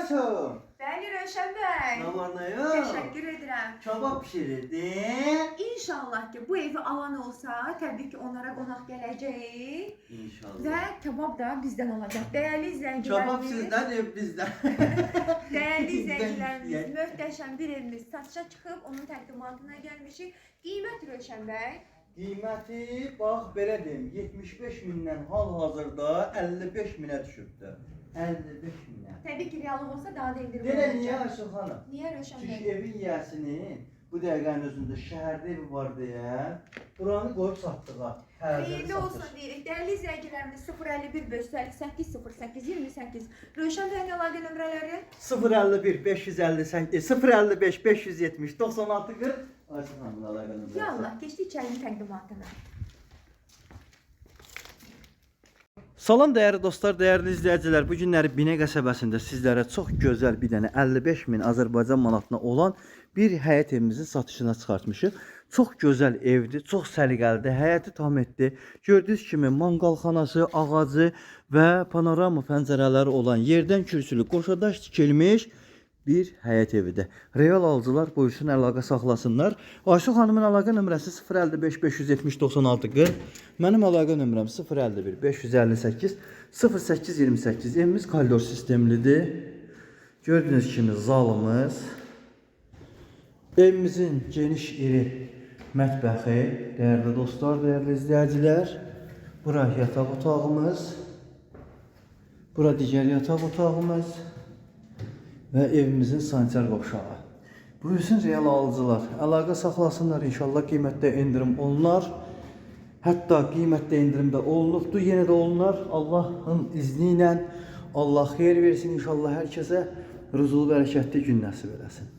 Aysun. Bəli Rövşən bəy. Ne var ne yok? Təşəkkür edirəm. Kebap pişirirdi. İnşallah ki bu evi alan olsa, təbii ki onlara qonaq gələcəyik. İnşallah. Və kebab da bizdən olacaq. Dəyərli Kebap izləyicilərimiz, sizden ev bizden. dəyərli Bizdən izləyicilərimiz, istəyək. möhtəşəm bir evimiz satışa çıxıb, onun təqdimatına gəlmişik. Qiymət Rövşən bəy. Qiyməti bax belə deyim, 75 mindən hal-hazırda 55 minə düşübdü. 55 minə. Təbii ki realıq olsa daha da endirim Denə niyə olacaq. Aysun xanım? Niyə Rövşən Çünki bəy? evin yiyəsinin bu dəqiqənin özündə şəhərdə evi var deyə buranı qoyub satdığa. Xeyirli olsun deyirik. Dəyərli izləyicilərimiz 051 558 08 28. Rövşən bəyin əlaqə nömrələri 051 558 055 570 96 40 Aysun xanımın əlaqə nömrəsi. Yallah keçdi içərinin təqdimatına. Salam dəyərli dostlar, dəyərli izləyicilər. Bu günləri Binə qəsəbəsində sizlərə çox gözəl bir dənə 55 min Azərbaycan manatına olan bir həyət evimizi satışına çıxartmışıq. Çox gözəl evdir, çox səliqəlidir, həyəti tam etdi. Gördüyünüz kimi manqalxanası, ağacı və panorama pəncərələri olan yerdən kürsülü qoşadaş tikilmiş bir həyət evidir. Real alıcılar buyursun əlaqə saxlasınlar. Ayşə xanımın əlaqə nömrəsi 055 570 96 40. Mənim əlaqə nömrəm 051 558 08 28. Evimiz koridor sistemlidir. Gördüyünüz kimi zalımız. Evimizin geniş iri mətbəxi. Dəyərli dostlar, dəyərli izləyicilər. Bura yataq otağımız. Bura digər yataq otağımız. Və evimizin sanitar qovşağı. Buyursun real alıcılar, əlaqə saxlasınlar, inşallah qiymətdə endirim olunar. Hətta qiymətdə endirim də olunubdur, yenə də olunar. Allahın izni ilə Allah xeyir versin, inşallah hər kəsə rızılı bərəkətli gün nəsib eləsin.